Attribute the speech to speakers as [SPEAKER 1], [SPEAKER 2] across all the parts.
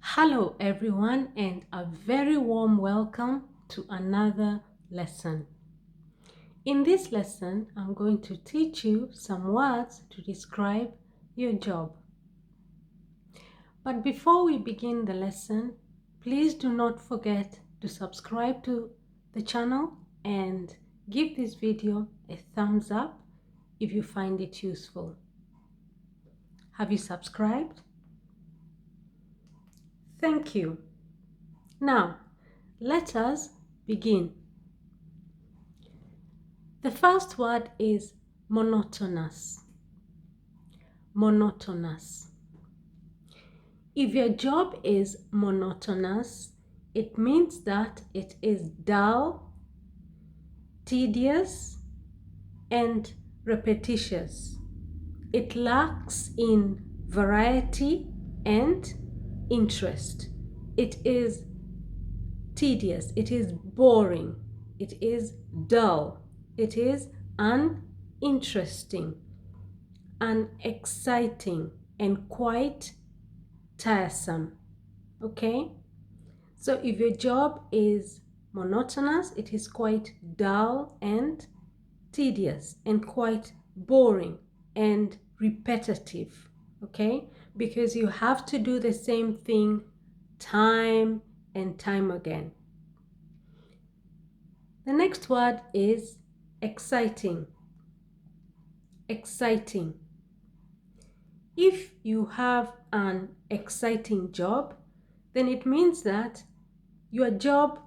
[SPEAKER 1] Hello everyone, and a very warm welcome to another lesson. In this lesson, I'm going to teach you some words to describe your job. But before we begin the lesson, please do not forget to subscribe to the channel and give this video a thumbs up if you find it useful. Have you subscribed? Thank you. Now, let us begin. The first word is monotonous. Monotonous. If your job is monotonous, it means that it is dull, tedious, and repetitious. It lacks in variety and interest. It is tedious. It is boring. It is dull. It is uninteresting, unexciting, and quite tiresome. Okay? So if your job is monotonous, it is quite dull and tedious and quite boring and repetitive. Okay? Because you have to do the same thing time and time again. The next word is exciting. Exciting. If you have an exciting job, then it means that your job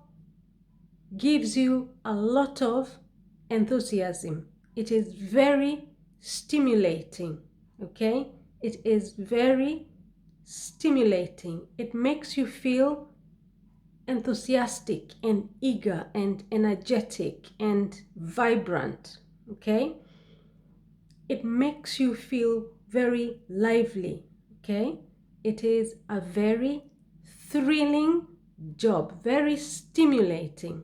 [SPEAKER 1] gives you a lot of enthusiasm. It is very stimulating, okay? It is very stimulating. It makes you feel enthusiastic and eager and energetic and vibrant, okay? It makes you feel very lively, okay? It is a very thrilling job, very stimulating.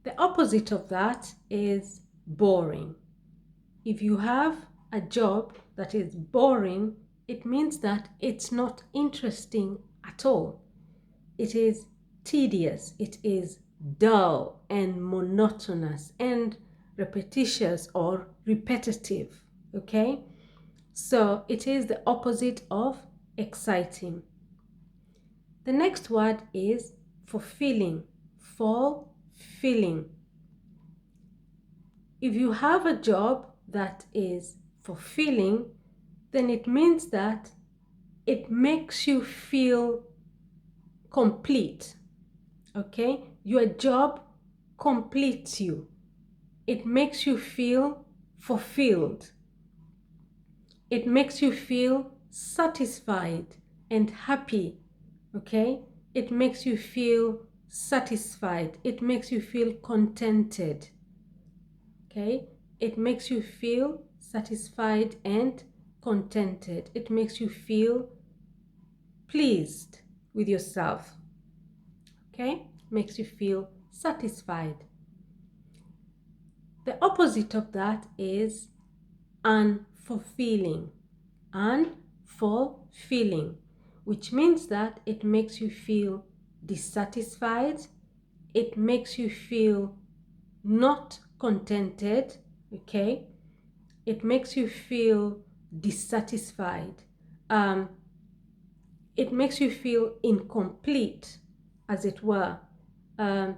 [SPEAKER 1] The opposite of that is boring. If you have a job that is boring, it means that it's not interesting at all. It is tedious, it is dull and monotonous and repetitious or repetitive, okay? So it is the opposite of exciting. The next word is fulfilling. Fulfilling. If you have a job that is fulfilling, then it means that it makes you feel complete, okay? Your job completes you. It makes you feel fulfilled. It makes you feel satisfied and happy, okay? It makes you feel satisfied. It makes you feel contented, okay? It makes you feel satisfied and contented. It makes you feel pleased with yourself, okay? Makes you feel satisfied. The opposite of that is unfulfilling. Unfulfilling, which means that it makes you feel dissatisfied. It makes you feel not contented, okay? It makes you feel dissatisfied. It makes you feel incomplete, as it were. And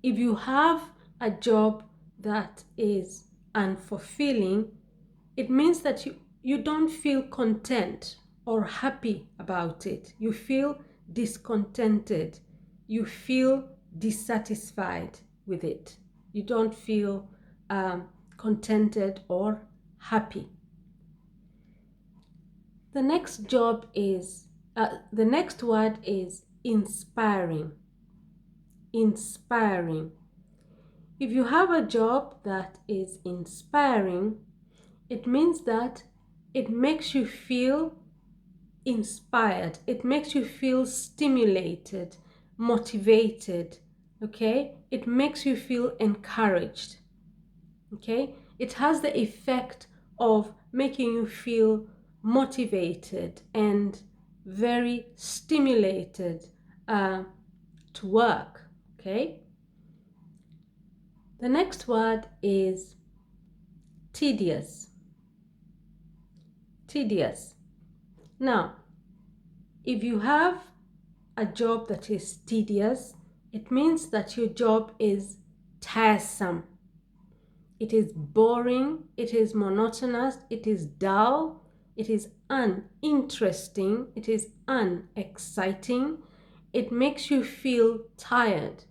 [SPEAKER 1] if you have a job that is unfulfilling, it means that you don't feel content or happy about it. You feel discontented. You feel dissatisfied with it. You don't feel contented or happy. The next word is inspiring. Inspiring. If you have a job that is inspiring, it means that it makes you feel inspired. It makes you feel stimulated, motivated, okay? It makes you feel encouraged, okay? It has the effect of making you feel motivated and very stimulated to work. Okay? The next word is tedious. Tedious. Now, if you have a job that is tedious, it means that your job is tiresome. It is boring, it is monotonous, it is dull, it is uninteresting, it is unexciting. It makes you feel tired,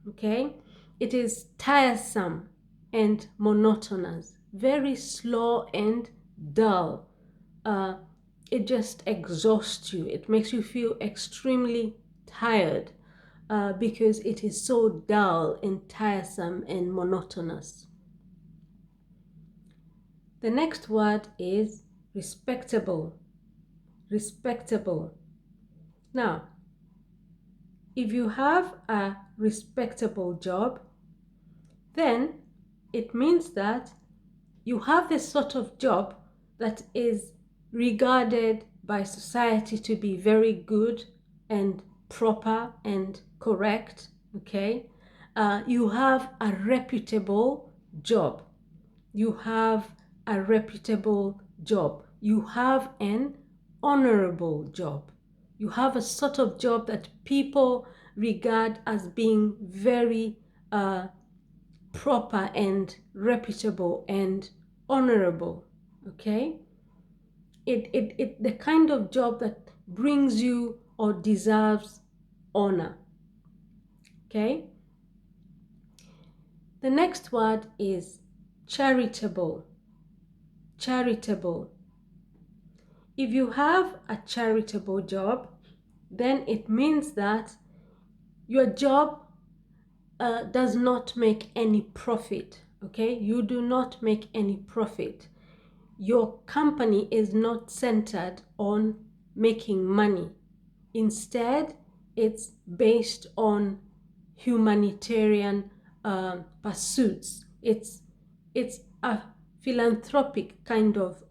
[SPEAKER 1] okay? It is tiresome and monotonous, very slow and dull. It just exhausts you. It makes you feel extremely tired because it is so dull and tiresome and monotonous. The next word is respectable. Respectable. Now, if you have a respectable job, then it means that you have this sort of job that is regarded by society to be very good and proper and correct, okay? You have a reputable job. You have a reputable job. You have an honorable job. You have a sort of job that people regard as being very proper and reputable and honorable. Okay? It the kind of job that brings you or deserves honor. Okay? The next word is charitable. Charitable. If you have a charitable job, then it means that your job does not make any profit. Okay? You do not make any profit. Your company is not centered on making money. Instead, it's based on humanitarian pursuits. It's a philanthropic kind of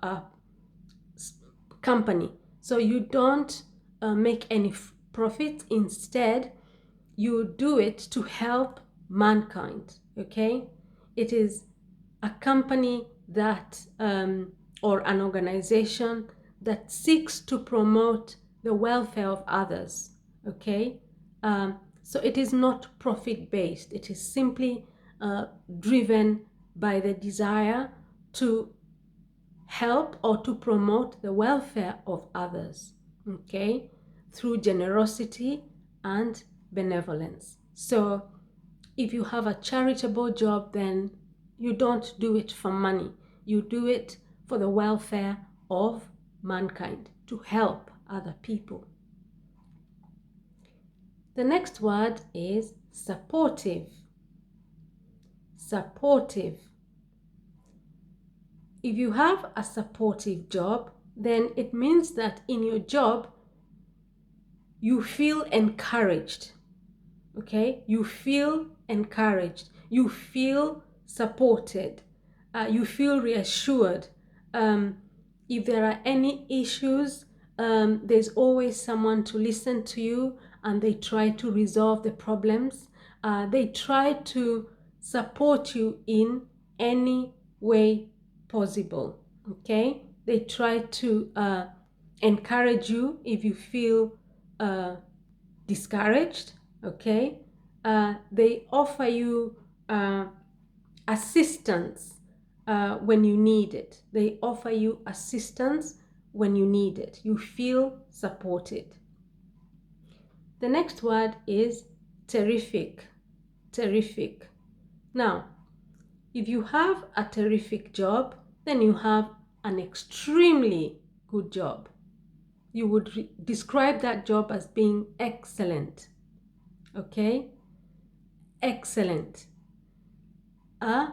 [SPEAKER 1] company. So you don't make any profit. Instead, you do it to help mankind. Okay? It is a company that or an organization that seeks to promote the welfare of others. Okay? So it is not profit based. It is simply driven by the desire to help or to promote the welfare of others, okay, through generosity and benevolence. So if you have a charitable job, then you don't do it for money. You do it for the welfare of mankind, to help other people. The next word is supportive. Supportive. If you have a supportive job, then it means that in your job, you feel encouraged. Okay? You feel encouraged. You feel supported. You feel reassured. If there are any issues, there's always someone to listen to you, and they try to resolve the problems. They try to support you in any way possible. Okay? They try to encourage you if you feel discouraged. Okay? They offer you assistance when you need it. They offer you assistance when you need it. You feel supported. The next word is terrific. Terrific. Now, if you have a terrific job, then you have an extremely good job. You would describe that job as being excellent. Okay? Excellent. A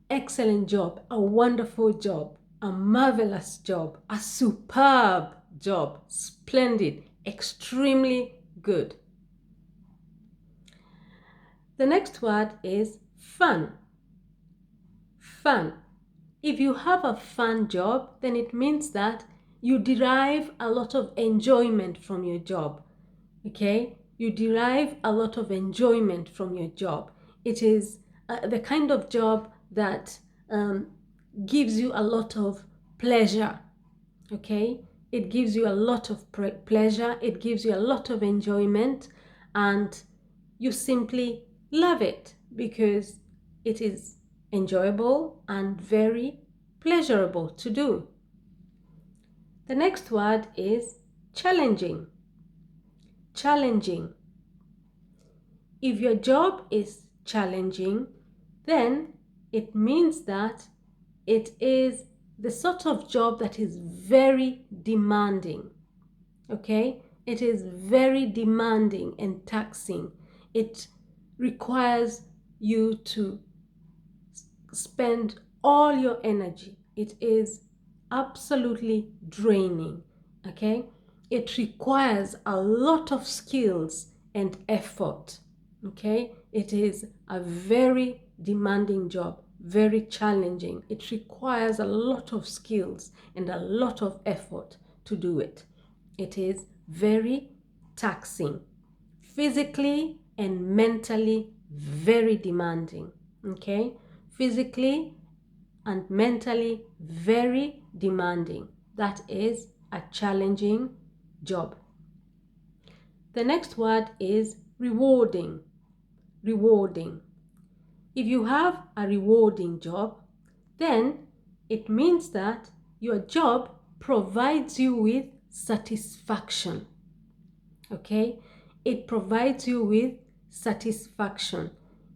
[SPEAKER 1] excellent job, a wonderful job, a marvelous job, a superb job, splendid, extremely good. The next word is fun. Fun. If you have a fun job, then it means that you derive a lot of enjoyment from your job. Okay? You derive a lot of enjoyment from your job. It is the kind of job that gives you a lot of pleasure. Okay? It gives you a lot of pleasure, it gives you a lot of enjoyment, and you simply love it because it is enjoyable and very pleasurable to do. The next word is challenging. Challenging. If your job is challenging, then it means that it is the sort of job that is very demanding. Okay? It is very demanding and taxing. It requires you to spend all your energy. It is absolutely draining. Okay? It requires a lot of skills and effort. Okay? It is a very demanding job, very challenging. It requires a lot of skills and a lot of effort to do it. It is very taxing, physically and mentally very demanding. Okay? Physically and mentally very demanding. That is a challenging job. The next word is rewarding. Rewarding. If you have a rewarding job, then it means that your job provides you with satisfaction. Okay? It provides you with satisfaction.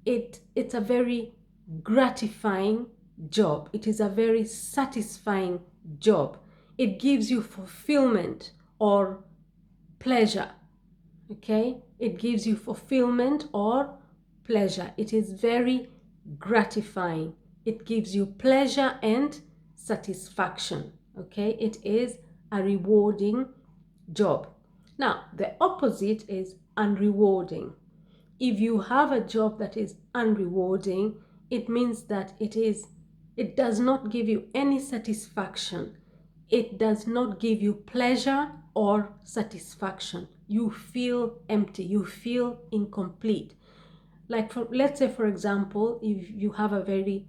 [SPEAKER 1] It's a very gratifying job. It is a very satisfying job. It gives you fulfillment or pleasure. Okay? It gives you fulfillment or pleasure. It is very gratifying. It gives you pleasure and satisfaction. Okay? It is a rewarding job. Now, the opposite is unrewarding. If you have a job that is unrewarding, it means that it does not give you any satisfaction. It does not give you pleasure or satisfaction. You feel empty. You feel incomplete. Like let's say, for example, if you have a very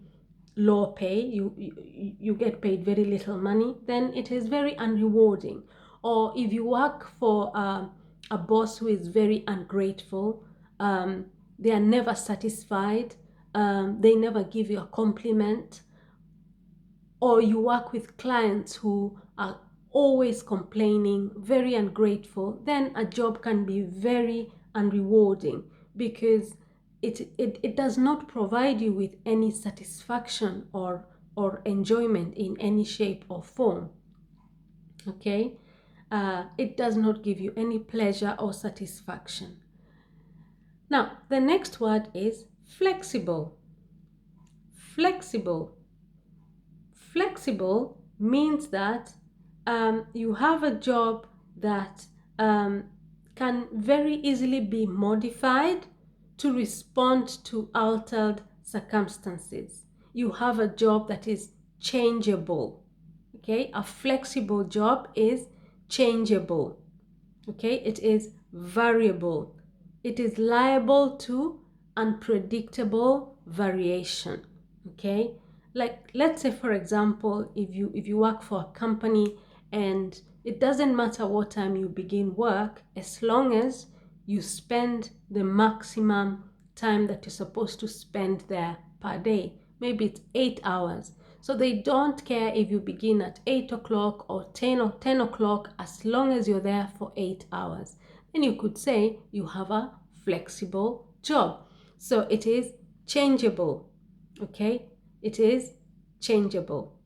[SPEAKER 1] low pay, you get paid very little money, then it is very unrewarding. Or if you work for a boss who is very ungrateful, they are never satisfied, they never give you a compliment, or you work with clients who are always complaining, very ungrateful, then a job can be very unrewarding because it does not provide you with any satisfaction or enjoyment in any shape or form. Okay? It does not give you any pleasure or satisfaction. Now, the next word is flexible. Flexible. Flexible means that you have a job that can very easily be modified to respond to altered circumstances. You have a job that is changeable. Okay, a flexible job is changeable. Okay, it is variable. It is liable to unpredictable variation. Okay, like let's say, for example, if you work for a company and it doesn't matter what time you begin work, as long as you spend the maximum time that you're supposed to spend there per day. Maybe it's 8 hours. So they don't care if you begin at 8 o'clock or 10 o'clock, as long as you're there for 8 hours. Then you could say you have a flexible job. So it is changeable. Okay, it is changeable.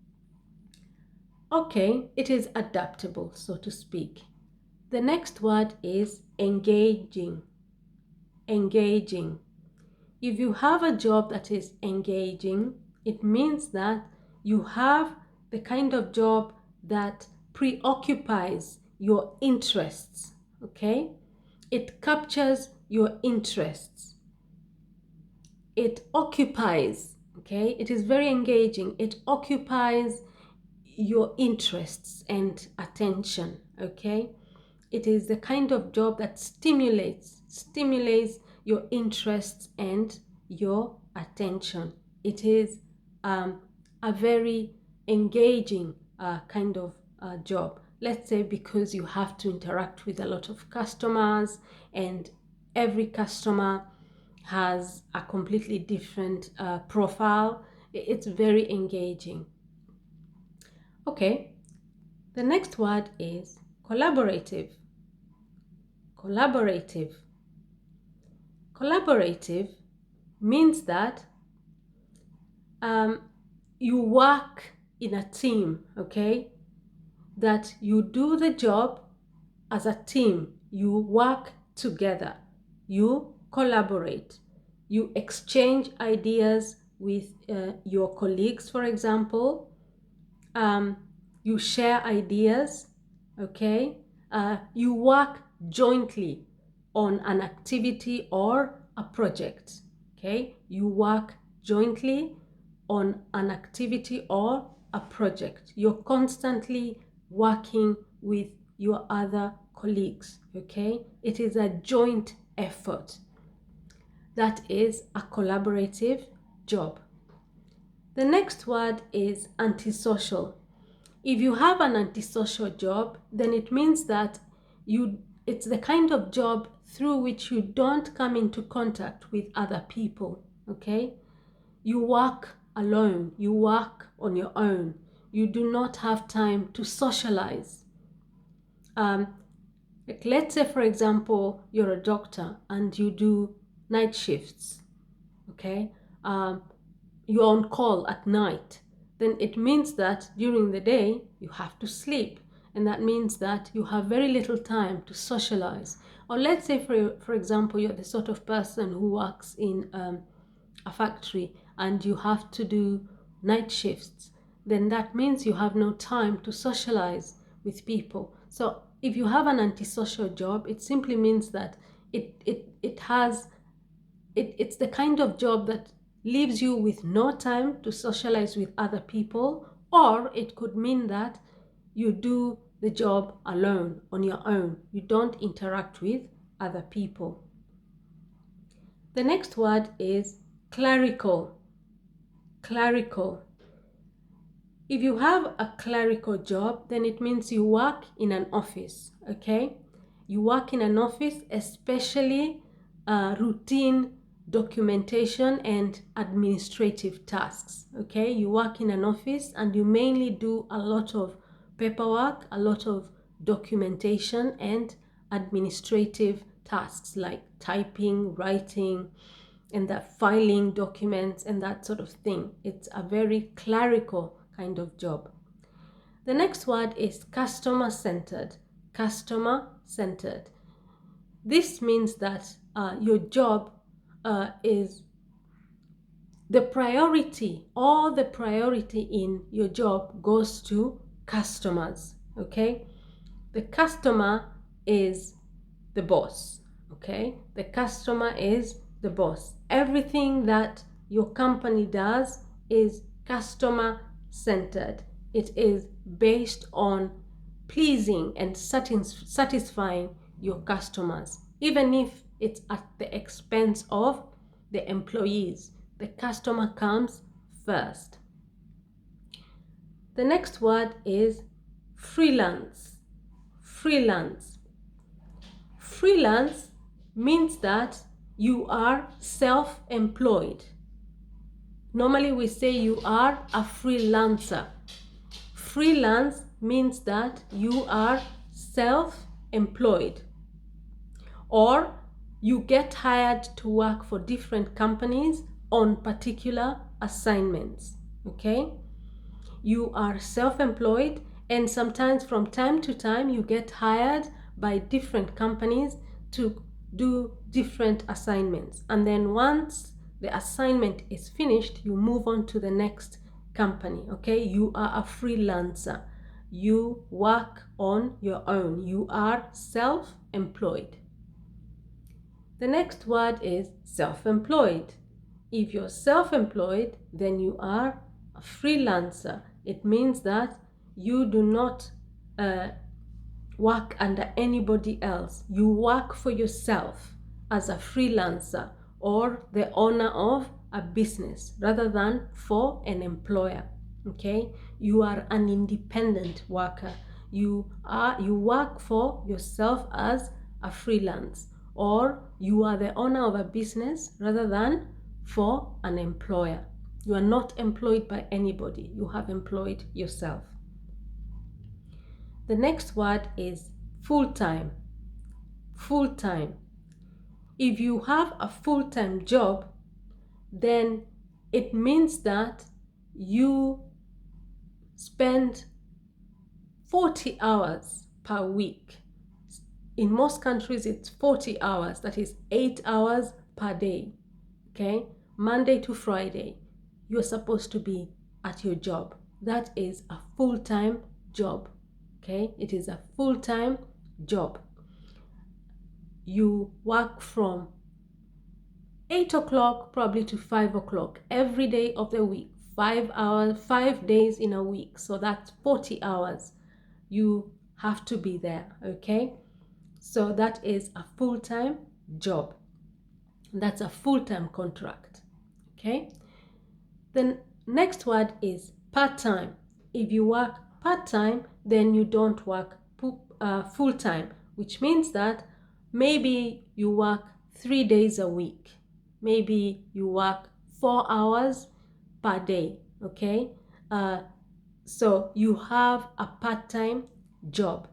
[SPEAKER 1] Okay, it is adaptable, so to speak. The next word is engaging. Engaging. If you have a job that is engaging, it means that you have the kind of job that preoccupies your interests. Okay? It captures your interests. It occupies, Okay, it is very engaging. It occupies your interests and attention. Okay, it is the kind of job that stimulates your interests and your attention. It is a very engaging kind of job. Let's say because you have to interact with a lot of customers, and every customer has a completely different profile. It's very engaging. Okay, the next word is collaborative. Collaborative. Collaborative means that you work in a team, okay? That you do the job as a team. You work together. You collaborate. You exchange ideas with your colleagues, for example. You share ideas, okay? You work jointly on an activity or a project, okay? You work jointly on an activity or a project. You're constantly working with your other colleagues, okay? It is a joint effort. That is a collaborative job. The next word is antisocial. If you have an antisocial job, then it means that it's the kind of job through which you don't come into contact with other people, okay? You work alone, you work on your own. You do not have time to socialize. Like let's say, for example, you're a doctor and you do night shifts, okay? You're on call at night, then it means that during the day you have to sleep, and that means that you have very little time to socialize. Or let's say, for example, you're the sort of person who works in a factory and you have to do night shifts, then that means you have no time to socialize with people. So if you have an antisocial job, it simply means that it's the kind of job that leaves you with no time to socialize with other people, or it could mean that you do the job alone, on your own. You don't interact with other people. The next word is clerical. Clerical. If you have a clerical job, then it means you work in an office, okay? You work in an office, especially routine documentation and administrative tasks, okay? You work in an office and you mainly do a lot of paperwork, a lot of documentation and administrative tasks like typing, writing, and that filing documents and that sort of thing. It's a very clerical kind of job. The next word is customer-centered. Customer-centered. This means that your job is the priority, all the priority in your job goes to customers, okay? The customer is the boss, okay? The customer is the boss. Everything that your company does is customer centered. It is based on pleasing and satisfying your customers, even if it's at the expense of the employees. The customer comes first. The next word is freelance. Freelance. Freelance means that you are self-employed. Normally we say you are a freelancer. Freelance means that you are self-employed, or you get hired to work for different companies on particular assignments, okay? You are self-employed, and sometimes from time to time you get hired by different companies to do different assignments, and then once the assignment is finished you move on to the next company, okay? You are a freelancer. You work on your own. You are self-employed. The next word is self-employed. If you're self-employed, then you are a freelancer. It means that you do not work under anybody else. You work for yourself as a freelancer or the owner of a business rather than for an employer. Okay, you are an independent worker. You work for yourself as a freelance, or you are the owner of a business rather than for an employer. You are not employed by anybody. You have employed yourself. The next word is full-time. Full-time. If you have a full-time job, then it means that you spend 40 hours per week. In most countries, it's 40 hours. That is 8 hours per day. Okay? Monday to Friday, you're supposed to be at your job. That is a full-time job. Okay? It is a full-time job. You work from 8 o'clock probably to 5 o'clock every day of the week. 5 hours, 5 days in a week. So that's 40 hours. You have to be there, okay? So that is a full-time job. That's a full-time contract, okay? The next word is part-time. If you work part-time, then you don't work full-time, which means that maybe you work 3 days a week. Maybe you work 4 hours per day, okay? So you have a part-time job.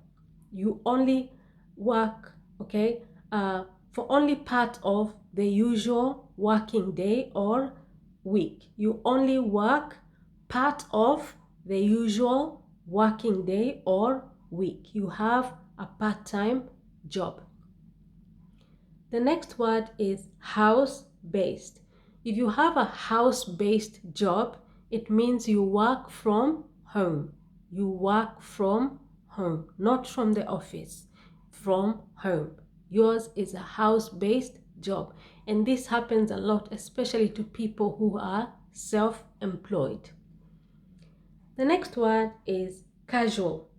[SPEAKER 1] You only work, okay, for only part of the usual working day or week. You only work part of the usual working day or week. You have a part-time job. The next word is house-based. If you have a house-based job, it means you work from home. You work from home, not from the office, from home. Yours is a house-based job. And this happens a lot, especially to people who are self-employed. The next word is casual.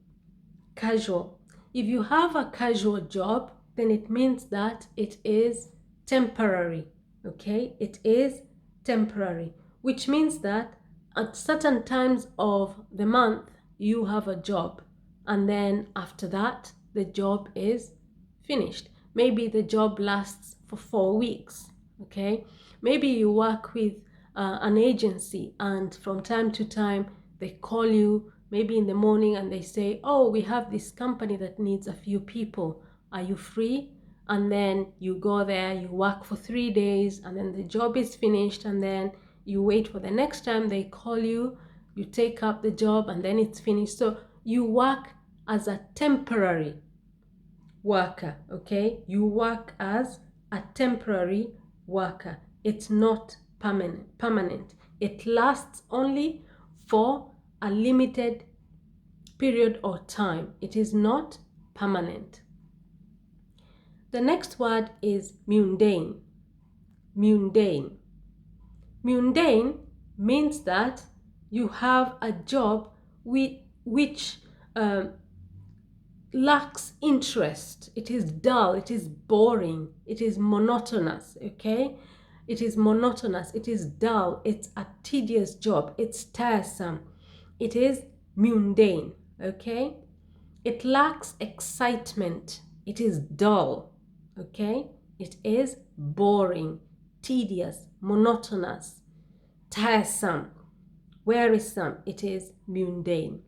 [SPEAKER 1] Casual. If you have a casual job, then it means that it is temporary, okay? It is temporary, which means that at certain times of the month, you have a job, and then after that, the job is finished. Maybe the job lasts for 4 weeks, okay? Maybe you work with an agency, and from time to time, they call you maybe in the morning and they say, oh, we have this company that needs a few people. Are you free? And then you go there, you work for 3 days, and then the job is finished, and then you wait for the next time they call you, you take up the job, and then it's finished. So you work as a temporary worker, okay? You work as a temporary worker. It's not permanent. It lasts only for a limited period or time. It is not permanent. The next word is mundane. Mundane. Mundane means that you have a job which lacks interest. It is dull, it is boring, it is monotonous, okay? It is monotonous, it is dull, it's a tedious job, it's tiresome. It is mundane, okay? It lacks excitement, it is dull, okay? It is boring, tedious, monotonous, tiresome, wearisome. It is mundane.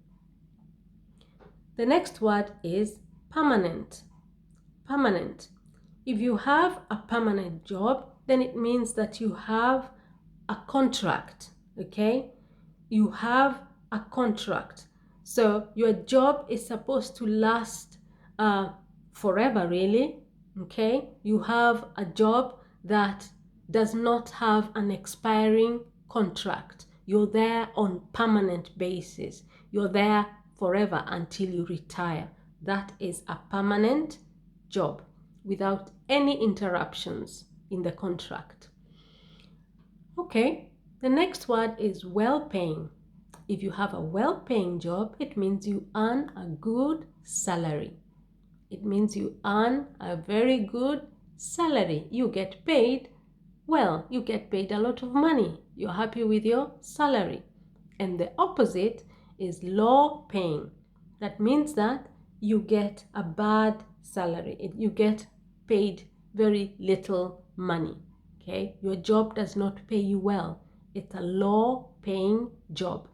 [SPEAKER 1] The next word is permanent. Permanent. If you have a permanent job, then it means that you have a contract, okay? You have a contract. So your job is supposed to last forever, really, okay? You have a job that does not have an expiring contract. You're there on permanent basis. You're there forever until you retire. That is a permanent job without any interruptions in the contract. Okay, the next word is well-paying. If you have a well-paying job, it means you earn a good salary. It means you earn a very good salary. You get paid well. You get paid a lot of money. You're happy with your salary. And the opposite is low paying. That means that you get a bad salary. You get paid very little money. Okay? Your job does not pay you well. It's a low paying job.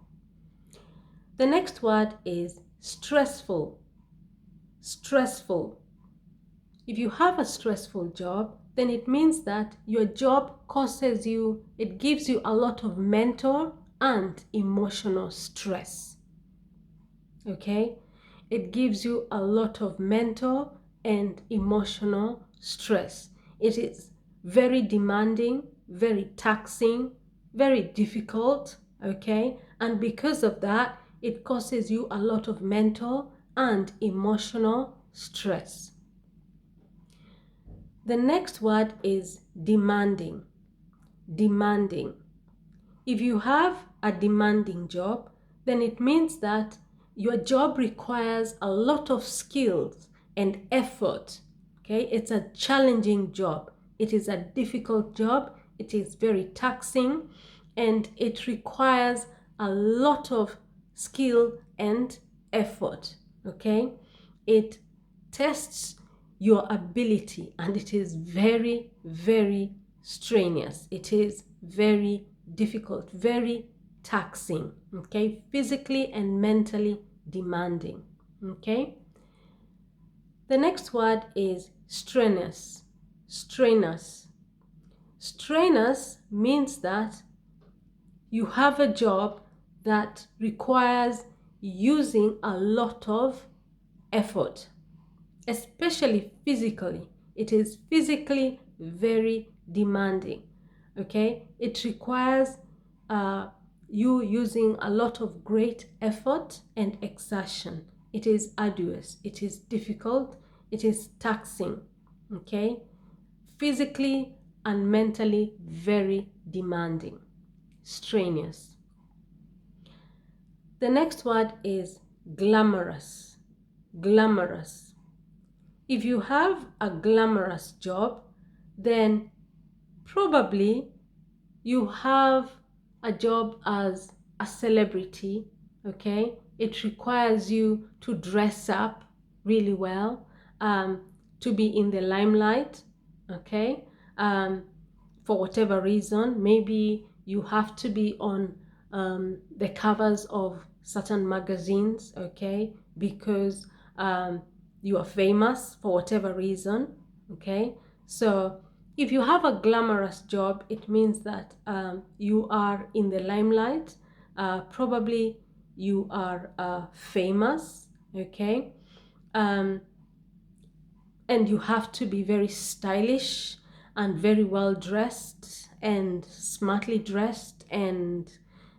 [SPEAKER 1] The next word is stressful. Stressful. If you have a stressful job, then it means that your job causes you, it gives you a lot of mental and emotional stress. Okay? It gives you a lot of mental and emotional stress. It is very demanding, very taxing, very difficult. Okay? And because of that, it causes you a lot of mental and emotional stress. The next word is demanding. Demanding. If you have a demanding job, then it means that your job requires a lot of skills and effort. Okay, it's a challenging job. It is a difficult job. It is very taxing, and it requires a lot of skill and effort. Okay, it tests your ability, and it is very, very strenuous. It is very difficult, very taxing, okay, physically and mentally demanding. Okay, the next word is strenuous. Strenuous. Strenuous means that you have a job that requires using a lot of effort, especially physically. It is physically very demanding. Okay, it requires you using a lot of great effort and exertion. It is arduous, it is difficult, it is taxing. Okay, physically and mentally very demanding, strenuous. The next word is glamorous. Glamorous. If you have a glamorous job, then probably you have a job as a celebrity. Okay, it requires you to dress up really well, to be in the limelight. Okay, for whatever reason, maybe you have to be on the covers of certain magazines. Okay, because you are famous for whatever reason. Okay, so if you have a glamorous job, it means that you are in the limelight. Probably you are famous. Okay, and you have to be very stylish and very well dressed and smartly dressed and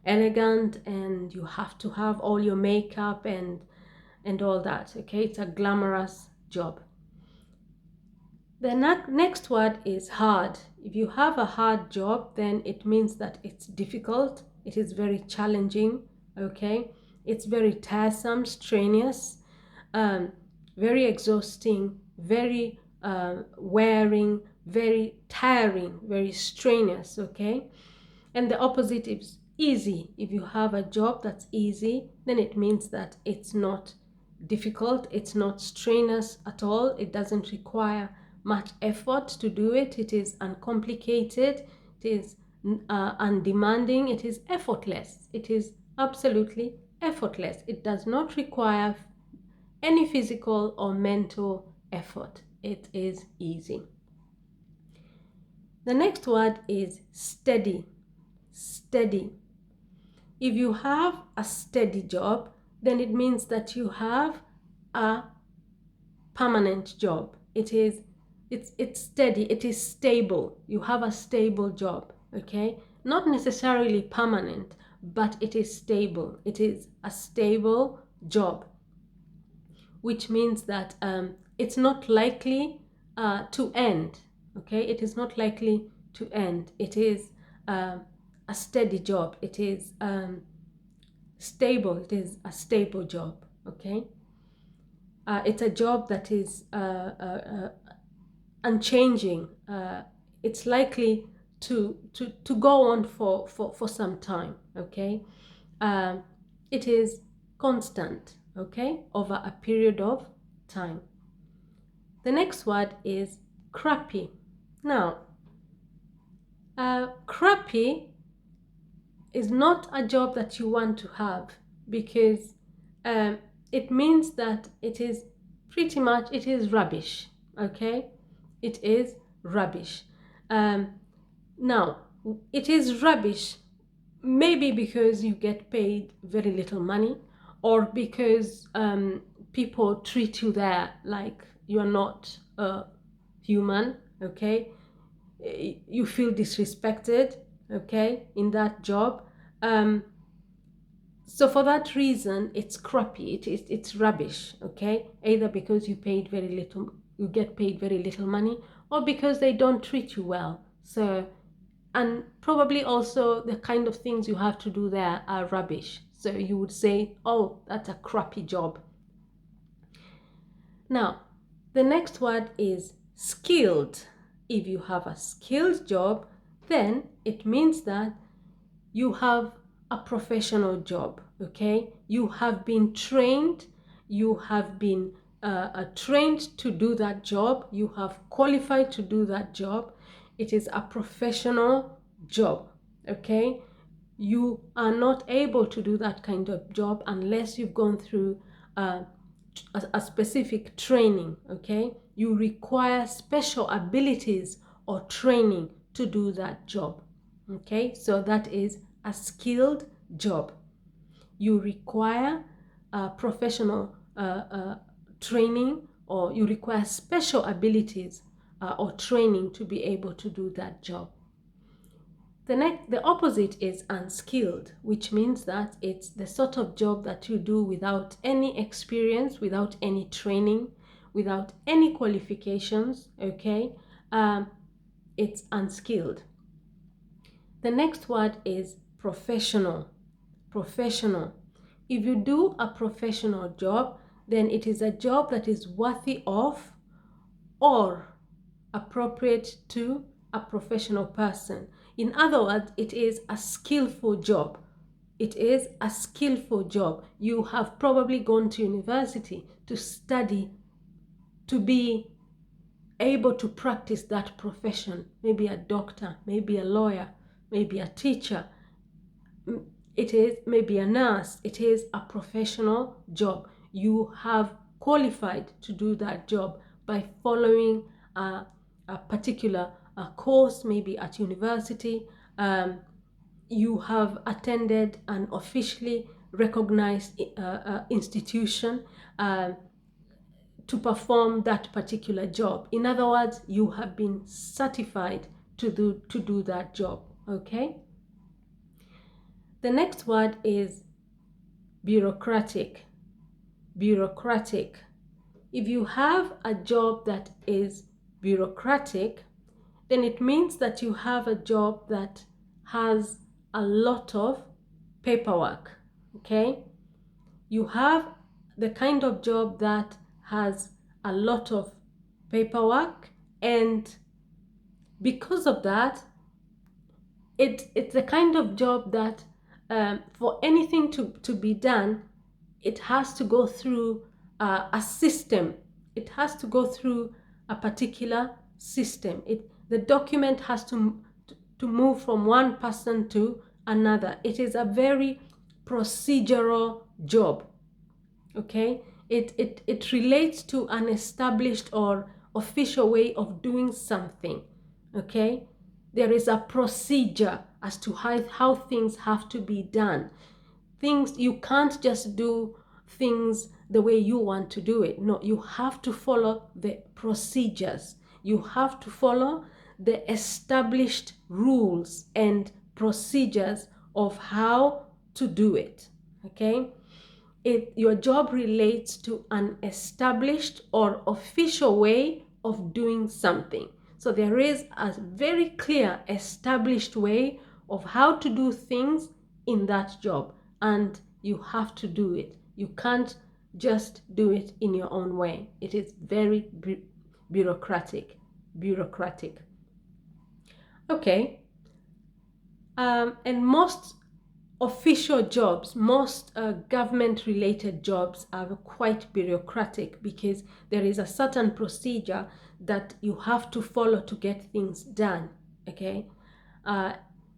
[SPEAKER 1] elegant, and you have to have all your makeup and all that. Okay, it's a glamorous job. The next word is hard. If you have a hard job, then it means that it's difficult, it is very challenging. Okay, it's very tiresome, strenuous, very exhausting, very wearing, very tiring, very strenuous. Okay, and the opposite is easy. If you have a job that's easy, then it means that it's not difficult, it's not strenuous at all, it doesn't require much effort to do it, it is uncomplicated, it is undemanding, it is effortless, it is absolutely effortless. It does not require any physical or mental effort. It is easy. The next word is steady. Steady. If you have a steady job, then it means that you have a permanent job. It's steady, it is stable. You have a stable job. Okay, not necessarily permanent, but it is stable. It is a stable job, which means that it's not likely to end. Okay, it is not likely to end. It is a steady job. It is stable. It is a stable job. Okay. It's a job that is unchanging. It's likely to go on for some time. Okay. It is constant. Okay, over a period of time. The next word is crappy. Now, crappy is not a job that you want to have, because it means that it is pretty much, it is rubbish. Okay, it is rubbish. Now, it is rubbish maybe because you get paid very little money, or because people treat you there like you're not human. Okay, you feel disrespected, okay, in that job. So for that reason, it's crappy. It's rubbish. Okay, either because you get paid very little money, or because they don't treat you well. So, and probably also the kind of things you have to do there are rubbish. So you would say, oh, that's a crappy job. Now, the next word is skilled. If you have a skilled job, then it means that you have a professional job. Okay, you have been trained. You have been trained to do that job. You have qualified to do that job. It is a professional job. Okay, you are not able to do that kind of job unless you've gone through a specific training. Okay, you require special abilities or training to do that job. Okay, so that is a skilled job. You require professional training, or you require special abilities or training to be able to do that job. The opposite is unskilled, which means that it's the sort of job that you do without any experience, without any training, without any qualifications. Okay, it's unskilled. The next word is professional. Professional. If you do a professional job, then it is a job that is worthy of or appropriate to a professional person. In other words, it is a skillful job. It is a skillful job. You have probably gone to university to study to be able to practice that profession. Maybe a doctor, maybe a lawyer, maybe a teacher. It is maybe a nurse. It is a professional job. You have qualified to do that job by following a particular course, maybe at university. You have attended an officially recognized institution to perform that particular job. In other words, you have been certified to do that job. Okay? The next word is bureaucratic. Bureaucratic. If you have a job that is bureaucratic, then it means that you have a job that has a lot of paperwork. Okay? You have the kind of job that has a lot of paperwork, and because of that, it's the kind of job that for anything to be done, it has to go through a system. It has to go through a particular system. The document has to move from one person to another. It is a very procedural job. Okay, it relates to an established or official way of doing something. Okay, there is a procedure as to how things have to be done. You can't just do things the way you want to do it. No, you have to follow the procedures. You have to follow the established rules and procedures of how to do it. Okay, your job relates to an established or official way of doing something. So there is a very clear established way of how to do things in that job, and you have to do it. You can't just do it in your own way. It is very bureaucratic. Okay. And most official jobs, most government-related jobs are quite bureaucratic because there is a certain procedure that you have to follow to get things done, okay?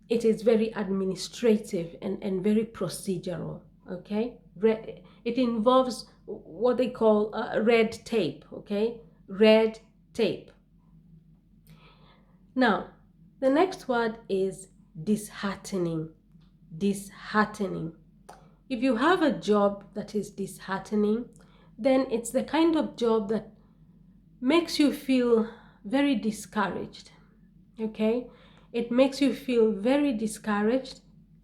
[SPEAKER 1] It is very administrative and very procedural, okay? It involves what they call red tape, okay? Red tape. Now, the next word is disheartening. Disheartening. If you have a job that is disheartening, then it's the kind of job that makes you feel very discouraged, okay? It makes you feel very discouraged,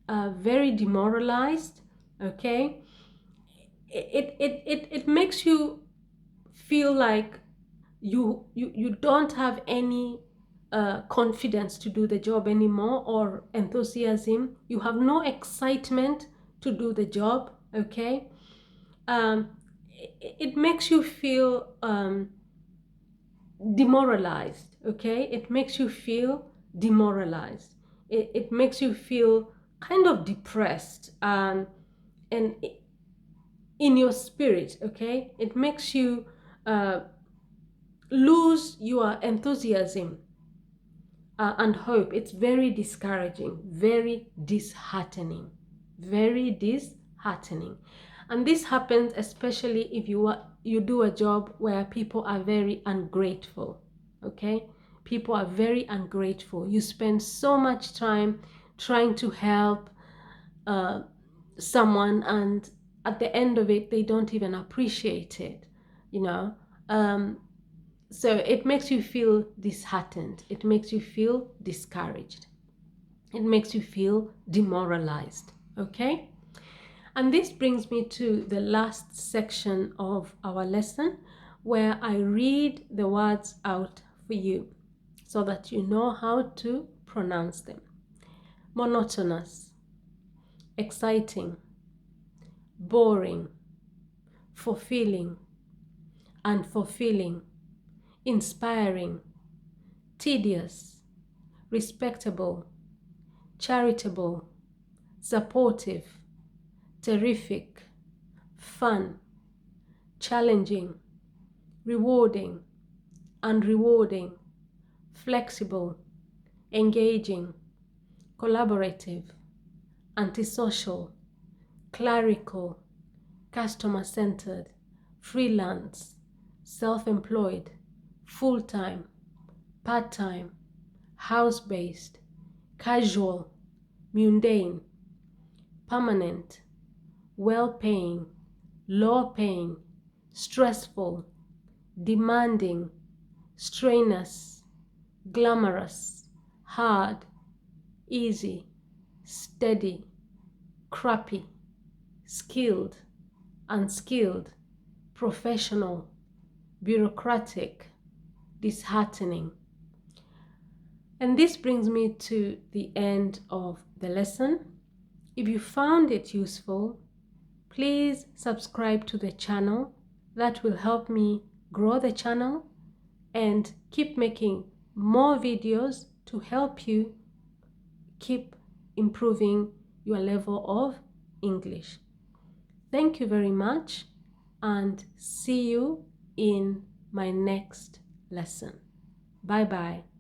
[SPEAKER 1] very demoralized, okay? It makes you feel like you don't have any confidence to do the job anymore, or enthusiasm. You have no excitement to do the job, okay? It makes you feel demoralized, okay? It makes you feel demoralized. It makes you feel kind of depressed, and in your spirit, okay? It makes you lose your enthusiasm and hope. It's very discouraging, very disheartening, very disheartening. And this happens especially if you do a job where people are very ungrateful, okay? People are very ungrateful. You spend so much time trying to help someone, and at the end of it, they don't even appreciate it, you know? So it makes you feel disheartened. It makes you feel discouraged. It makes you feel demoralized, okay? And this brings me to the last section of our lesson, where I read the words out for you so that you know how to pronounce them. Monotonous, exciting, boring, fulfilling, unfulfilling, inspiring, tedious, respectable, charitable, supportive, terrific, fun, challenging, rewarding, unrewarding, flexible, engaging, collaborative, antisocial, clerical, customer-centered, freelance, self-employed, full-time, part-time, house-based, casual, mundane, permanent, well-paying, low-paying, stressful, demanding, strenuous, glamorous, hard, easy, steady, crappy, skilled, unskilled, professional, bureaucratic, disheartening. And this brings me to the end of the lesson. If you found it useful, please subscribe to the channel. That will help me grow the channel and keep making more videos to help you keep improving your level of English. Thank you very much, and see you in my next lesson. Bye bye.